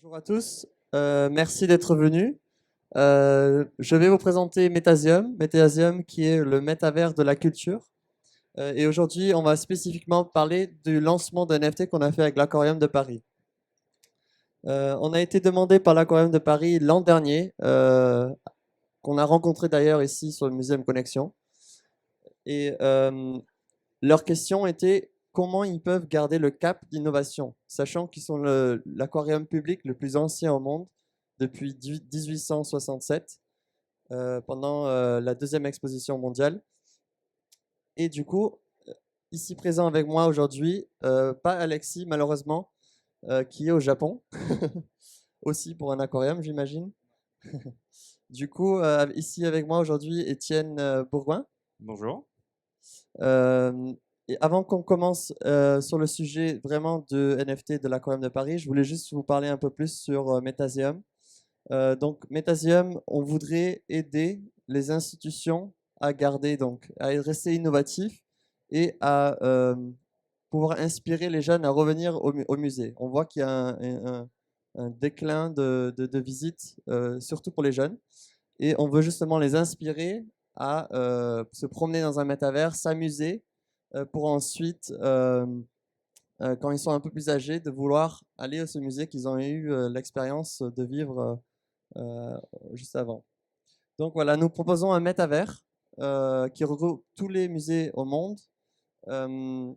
Bonjour à tous, merci d'être venus. Je vais vous présenter Metasium, Metasium qui est le métavers de la culture. Et aujourd'hui, on va spécifiquement parler du lancement d'un NFT qu'on a fait avec l'Aquarium de Paris. On a été demandé par l'Aquarium de Paris l'an dernier, qu'on a rencontré d'ailleurs ici sur le Muséum Connexion. Et leur question était comment ils peuvent garder le cap d'innovation, sachant qu'ils sont l'aquarium public le plus ancien au monde depuis 1867, pendant la deuxième exposition mondiale. Et du coup, ici présent avec moi aujourd'hui, pas Alexis malheureusement, qui est au Japon, aussi pour un aquarium j'imagine. Du coup, ici avec moi aujourd'hui, Étienne Bourgoin. Bonjour. Euh, et avant qu'on commence sur le sujet vraiment de NFT de l'Aquarium de Paris, je voulais juste vous parler un peu plus sur Metasium. Donc, Metasium, on voudrait aider les institutions à garder, donc, à rester innovatifs et à pouvoir inspirer les jeunes à revenir au musée. On voit qu'il y a un déclin de visites, surtout pour les jeunes. Et on veut justement les inspirer à se promener dans un métavers, s'amuser, pour ensuite, quand ils sont un peu plus âgés, de vouloir aller à ce musée qu'ils ont eu l'expérience de vivre juste avant. Donc voilà, nous proposons un métavers qui regroupe tous les musées au monde. Euh,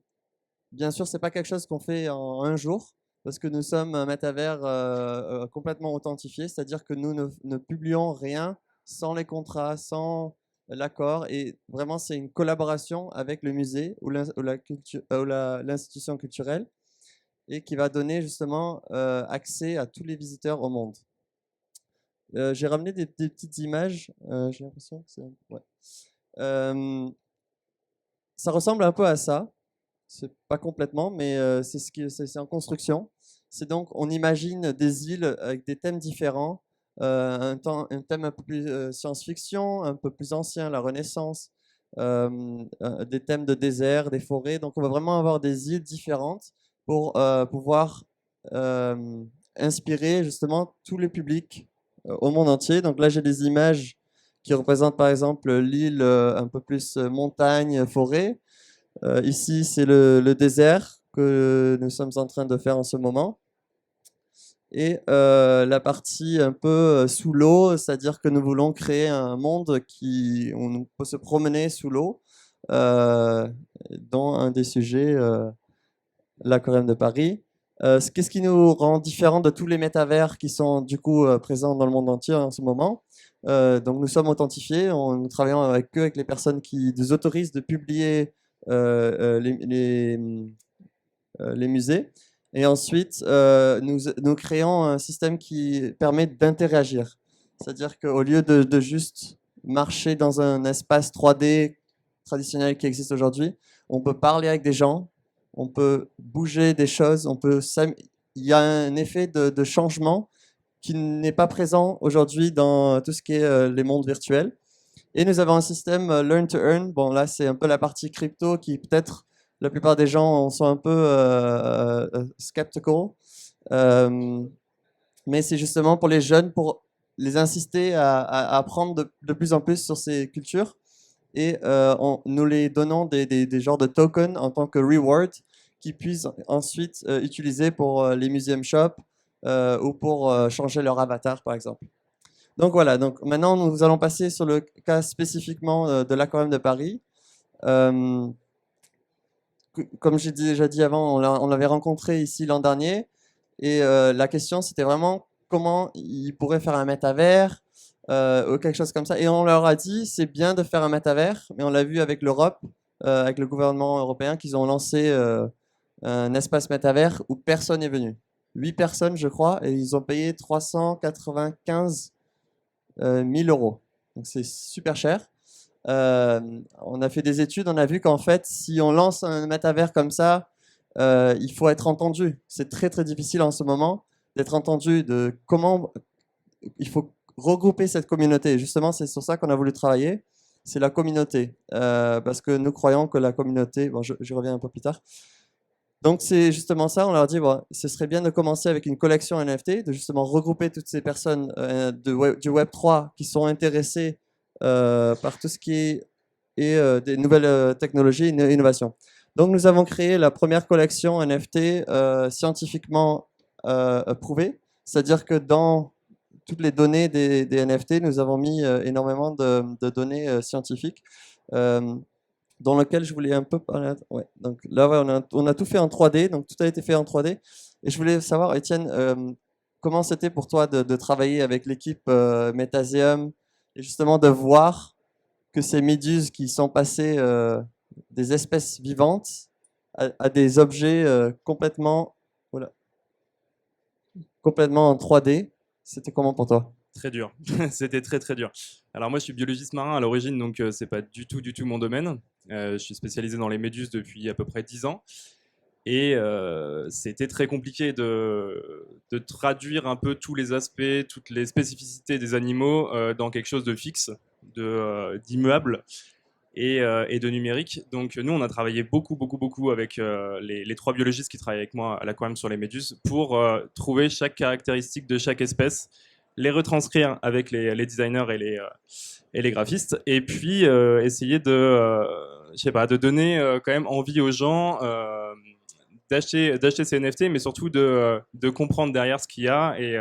Bien sûr, c'est pas quelque chose qu'on fait en un jour, parce que nous sommes un métavers complètement authentifié, c'est-à-dire que nous ne publions rien sans les contrats, sans l'accord, et vraiment c'est une collaboration avec le musée ou l'institution culturelle, et qui va donner justement accès à tous les visiteurs au monde. J'ai ramené des petites images, j'ai l'impression que c'est... Ouais. Euh, Ça ressemble un peu à ça. C'est pas complètement, mais c'est en construction. C'est donc, on imagine des îles avec des thèmes différents, un thème un peu plus science-fiction, un peu plus ancien, la Renaissance, des thèmes de désert, des forêts. Donc, on va vraiment avoir des îles différentes pour pouvoir euh, inspirer justement tous les publics au monde entier. Donc là, j'ai des images qui représentent par exemple l'île un peu plus montagne, forêt. Ici, c'est le désert que nous sommes en train de faire en ce moment. Et la partie un peu sous l'eau, c'est-à-dire que nous voulons créer un monde où on peut se promener sous l'eau, euh, dans un des sujets, l'Aquarium de Paris. Qu'est-ce qui nous rend différents de tous les métavers qui sont du coup présents dans le monde entier en ce moment? Donc nous sommes authentifiés, nous travaillons avec eux, avec les personnes qui nous autorisent de publier les musées. Et ensuite, nous créons un système qui permet d'interagir. C'est-à-dire qu'au lieu de juste marcher dans un espace 3D traditionnel qui existe aujourd'hui, on peut parler avec des gens, on peut bouger des choses, il y a un effet de changement qui n'est pas présent aujourd'hui dans tout ce qui est les mondes virtuels. Et nous avons un système Learn to Earn. Bon, là, c'est un peu la partie crypto qui peut-être la plupart des gens sont un peu skeptical. Euh, mais c'est justement pour les jeunes, pour les insister à apprendre de plus en plus sur ces cultures. Et nous les donnons des genres de tokens en tant que reward qu'ils puissent ensuite utiliser pour les museum shops ou pour changer leur avatar, par exemple. Donc voilà, donc maintenant nous allons passer sur le cas spécifiquement de l'Aquarium de Paris. Euh, Comme j'ai déjà dit avant, on l'avait rencontré ici l'an dernier et la question c'était vraiment comment ils pourraient faire un métavers ou quelque chose comme ça. Et on leur a dit c'est bien de faire un métavers, mais on l'a vu avec l'Europe, avec le gouvernement européen, qu'ils ont lancé un espace métavers où personne n'est venu. 8 personnes, je crois, et ils ont payé 395 1000 euros. Donc c'est super cher. On a fait des études, on a vu qu'en fait, si on lance un métavers comme ça, il faut être entendu. C'est très très difficile en ce moment d'être entendu, de comment il faut regrouper cette communauté. Justement, c'est sur ça qu'on a voulu travailler. C'est la communauté. Parce que nous croyons que la communauté, bon, je reviens un peu plus tard, Donc c'est justement ça, on leur dit, bon, ce serait bien de commencer avec une collection NFT, de justement regrouper toutes ces personnes du Web3 qui sont intéressées par tout ce qui est des nouvelles technologies et innovations. Donc nous avons créé la première collection NFT scientifiquement prouvée, c'est-à-dire que dans toutes les données des NFT, nous avons mis énormément de données scientifiques. Dans lequel je voulais un peu parler. Ouais. Donc là, ouais, on a tout fait en 3D, donc tout a été fait en 3D. Et je voulais savoir, Étienne, comment c'était pour toi de travailler avec l'équipe Metaseum et justement de voir que ces méduses qui sont passées des espèces vivantes à des objets voilà, complètement en 3D. C'était comment pour toi? Très dur, c'était très très dur. Alors moi je suis biologiste marin à l'origine, donc c'est pas du tout mon domaine. Je suis spécialisé dans les méduses depuis à peu près 10 ans. Et c'était très compliqué de traduire un peu tous les aspects, toutes les spécificités des animaux dans quelque chose de fixe, d'immuable et de numérique. Donc nous, on a travaillé beaucoup avec les trois biologistes qui travaillent avec moi à l'aquarium sur les méduses pour trouver chaque caractéristique de chaque espèce, les retranscrire avec les designers et les graphistes, et puis essayer je sais pas, de donner quand même envie aux gens d'acheter ces NFT, mais surtout de comprendre derrière ce qu'il y a. Et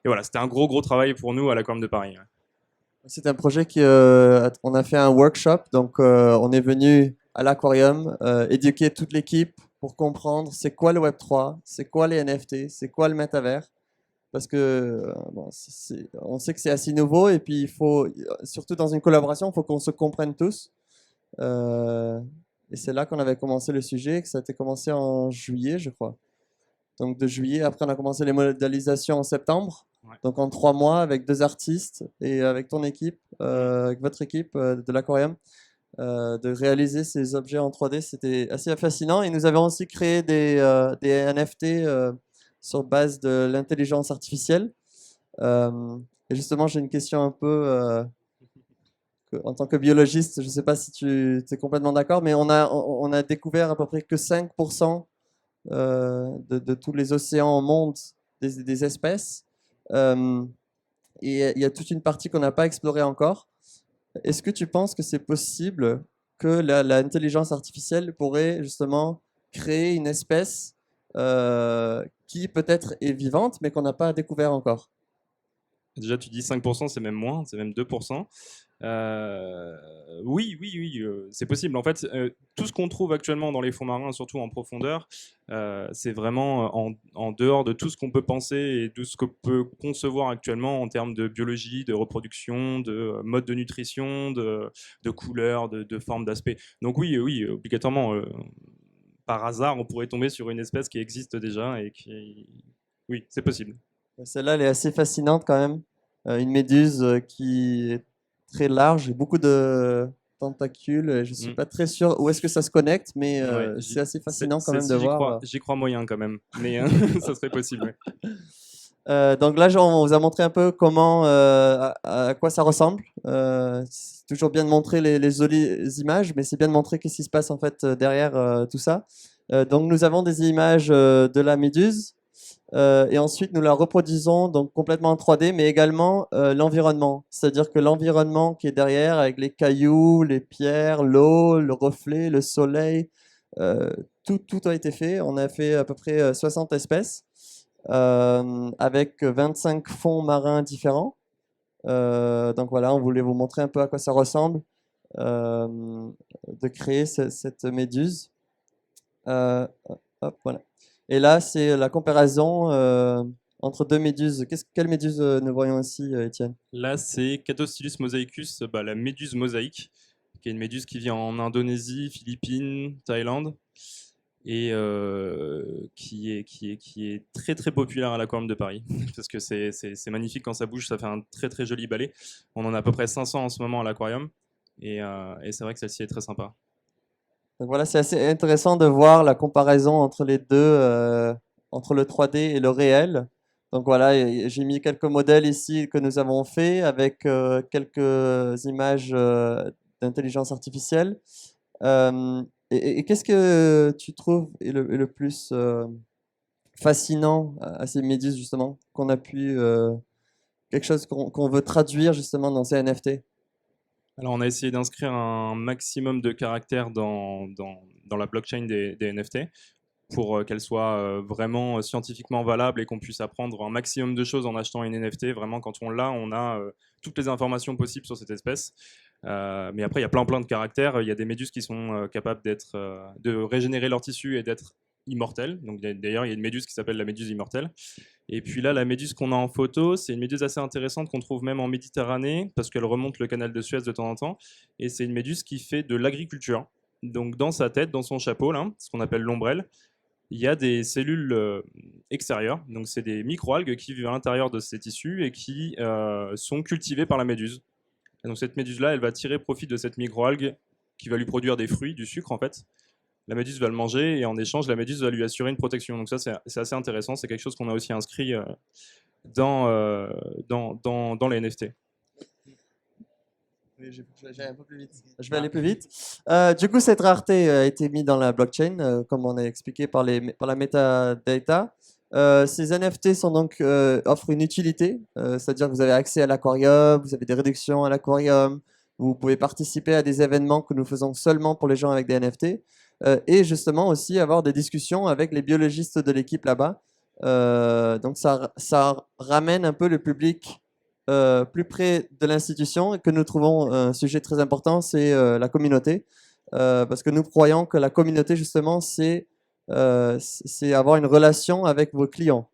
voilà, c'était un gros travail pour nous à l'Aquarium de Paris. Ouais. C'est un projet on a fait un workshop, donc on est venu à l'aquarium éduquer toute l'équipe pour comprendre c'est quoi le Web3, c'est quoi les NFT, c'est quoi le métavers, parce que bon, on sait que c'est assez nouveau et puis il faut, surtout dans une collaboration, il faut qu'on se comprenne tous. Euh, et c'est là qu'on avait commencé le sujet, que ça a été commencé en juillet, je crois. Donc de juillet, après on a commencé les modélisations en septembre. Ouais. Donc en 3 mois avec 2 artistes et avec ton équipe, avec votre équipe de l'aquarium, de réaliser ces objets en 3D, c'était assez fascinant. Et nous avons aussi créé des NFT sur base de l'intelligence artificielle. Et justement, j'ai une question un peu, en tant que biologiste, je ne sais pas si tu es complètement d'accord, mais on a découvert à peu près que 5% de tous les océans au monde des espèces. Euh, et il y a toute une partie qu'on n'a pas explorée encore. Est-ce que tu penses que c'est possible que l'intelligence artificielle pourrait justement créer une espèce qui peut-être est vivante, mais qu'on n'a pas découvert encore? Déjà, tu dis 5%, c'est même moins, c'est même 2%. Oui, c'est possible. En fait, tout ce qu'on trouve actuellement dans les fonds marins, surtout en profondeur, c'est vraiment en dehors de tout ce qu'on peut penser et de ce qu'on peut concevoir actuellement en termes de biologie, de reproduction, de mode de nutrition, de couleur, de forme, d'aspect. Donc oui, obligatoirement, par hasard, on pourrait tomber sur une espèce qui existe déjà et qui... Oui, c'est possible. Celle-là, elle est assez fascinante quand même. Une méduse qui est très large et beaucoup de tentacules. Je ne suis Mm. pas très sûr où est-ce que ça se connecte, mais Ouais, c'est assez fascinant quand même de j'y voir. crois, j'y crois moyen quand même, mais ça serait possible. Ouais. Donc là, on vous a montré un peu comment, à quoi ça ressemble. C'est toujours bien de montrer les jolies images, mais c'est bien de montrer qu'est-ce qui se passe en fait derrière tout ça. Donc nous avons des images de la méduse et ensuite nous la reproduisons donc complètement en 3D, mais également l'environnement. C'est-à-dire que l'environnement qui est derrière avec les cailloux, les pierres, l'eau, le reflet, le soleil, euh, tout a été fait. On a fait à peu près 60 espèces avec 25 fonds marins différents. Donc voilà, on voulait vous montrer un peu à quoi ça ressemble de créer cette méduse. Euh, hop, voilà. Et là, c'est la comparaison entre deux méduses. Quelle méduse nous voyons ici, Étienne? Là, c'est Catostylus mosaicus, bah, la méduse mosaïque, qui est une méduse qui vit en Indonésie, Philippines, Thaïlande, et qui est très populaire à l'Aquarium de Paris, parce que c'est magnifique quand ça bouge, ça fait un très joli balai. On en a à peu près 500 en ce moment à l'Aquarium, et c'est vrai que celle-ci est très sympa. Donc voilà, c'est assez intéressant de voir la comparaison entre les deux, entre le 3D et le réel. Donc voilà, j'ai mis quelques modèles ici que nous avons fait avec quelques images d'intelligence artificielle. Et qu'est-ce que tu trouves est le plus fascinant à ces méduses, justement, qu'on a pu, quelque chose qu'on veut traduire, justement, dans ces NFT? Alors, on a essayé d'inscrire un maximum de caractères dans la blockchain des NFT pour qu'elle soit vraiment scientifiquement valable et qu'on puisse apprendre un maximum de choses en achetant une NFT. Vraiment, quand on l'a, on a toutes les informations possibles sur cette espèce. Mais après, il y a plein de caractères. Il y a des méduses qui sont capables de régénérer leur tissu et d'être immortelles. Donc, d'ailleurs, il y a une méduse qui s'appelle la méduse immortelle. Et puis là, la méduse qu'on a en photo, c'est une méduse assez intéressante qu'on trouve même en Méditerranée, parce qu'elle remonte le canal de Suez de temps en temps. Et c'est une méduse qui fait de l'agriculture. Donc dans sa tête, dans son chapeau, là, ce qu'on appelle l'ombrelle, il y a des cellules extérieures. Donc c'est des microalgues qui vivent à l'intérieur de ces tissus et qui sont cultivées par la méduse. Et donc cette méduse-là, elle va tirer profit de cette microalgue qui va lui produire des fruits, du sucre en fait. La méduse va le manger et en échange, la méduse va lui assurer une protection. Donc ça, c'est assez intéressant. C'est quelque chose qu'on a aussi inscrit dans les NFT. Oui, un peu plus vite. Je vais aller plus vite. Du coup, cette rareté a été mise dans la blockchain, comme on a expliqué par la metadata. Ces NFT sont donc, offrent une utilité, c'est-à-dire que vous avez accès à l'aquarium, vous avez des réductions à l'aquarium, vous pouvez participer à des événements que nous faisons seulement pour les gens avec des NFT, et justement aussi avoir des discussions avec les biologistes de l'équipe là-bas. Donc ça ramène un peu le public plus près de l'institution et que nous trouvons un sujet très important, c'est la communauté. Parce que nous croyons que la communauté, justement, c'est avoir une relation avec vos clients.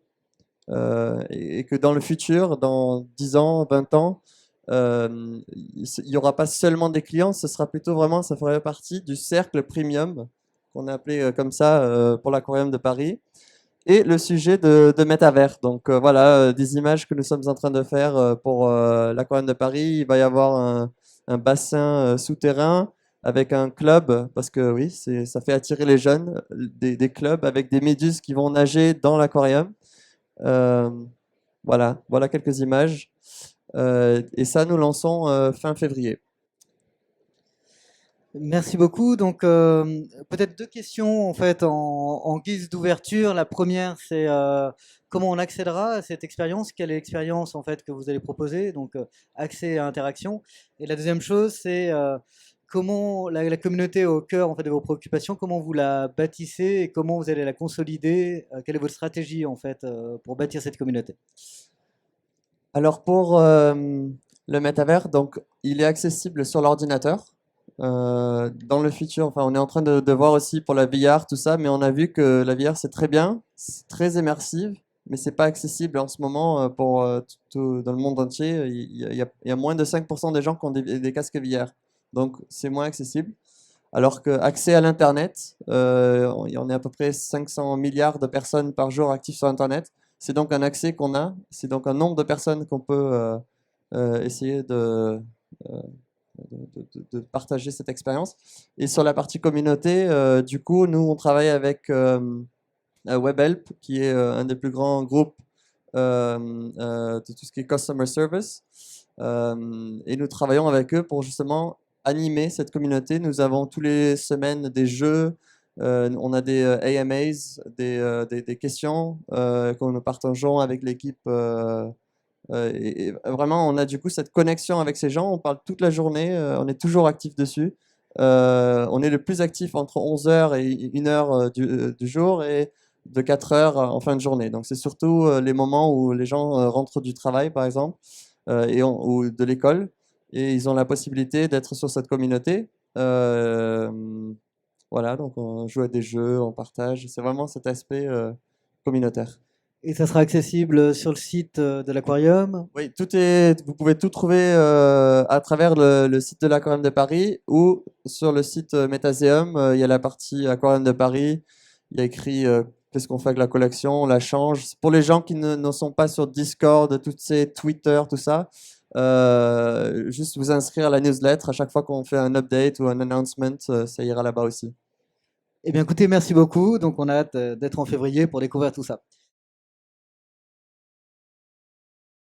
Et que dans le futur, dans 10 ans, 20 ans, il n'y aura pas seulement des clients, ce sera plutôt vraiment, ça ferait partie du cercle premium, qu'on a appelé comme ça pour l'Aquarium de Paris, et le sujet de métavers. Donc voilà, des images que nous sommes en train de faire pour l'Aquarium de Paris. Il va y avoir un bassin souterrain avec un club, parce que oui, ça fait attirer les jeunes, des clubs avec des méduses qui vont nager dans l'aquarium. Euh, voilà quelques images. Et ça, nous lançons fin février. Merci beaucoup. Donc, peut-être deux questions en fait en guise d'ouverture. La première, c'est comment on accédera à cette expérience? Quelle est l'expérience en fait que vous allez proposer? Donc, accès à interaction. Et la deuxième chose, c'est comment la communauté au cœur en fait de vos préoccupations, comment vous la bâtissez et comment vous allez la consolider? Quelle est votre stratégie en fait pour bâtir cette communauté? Alors pour le métavers, donc il est accessible sur l'ordinateur. Dans le futur, enfin, on est en train de voir aussi pour la VR, tout ça, mais on a vu que la VR c'est très bien, c'est très immersive, mais c'est pas accessible en ce moment pour dans le monde entier. Il y a moins de 5% des gens qui ont des casques VR, donc c'est moins accessible. Alors que accès à l'internet, on est à peu près 500 milliards de personnes par jour actives sur Internet. C'est donc un accès qu'on a, c'est donc un nombre de personnes qu'on peut essayer de partager cette expérience. Et sur la partie communauté, du coup, nous, on travaille avec WebHelp, qui est un des plus grands groupes de tout ce qui est Customer Service. Et nous travaillons avec eux pour justement animer cette communauté. Nous avons tous les semaines des jeux, on a des AMAs, des questions que nous partageons avec l'équipe et vraiment, on a du coup cette connexion avec ces gens. On parle toute la journée, on est toujours actif dessus. On est le plus actif entre 11h et 1h du jour et de 4h en fin de journée. Donc, c'est surtout les moments où les gens rentrent du travail, par exemple, ou de l'école, et ils ont la possibilité d'être sur cette communauté. Voilà, donc on joue à des jeux, on partage. C'est vraiment cet aspect communautaire. Et ça sera accessible sur le site de l'aquarium? Oui, vous pouvez tout trouver à travers le site de l'Aquarium de Paris ou sur le site Metaseum. Il y a la partie Aquarium de Paris. Il y a écrit qu'est-ce qu'on fait avec la collection, on la change. Pour les gens qui ne sont pas sur Discord, toutes ces Twitter, tout ça, juste vous inscrire à la newsletter. À chaque fois qu'on fait un update ou un announcement, ça ira là-bas aussi. Eh bien, écoutez, merci beaucoup. Donc, on a hâte d'être en février pour découvrir tout ça.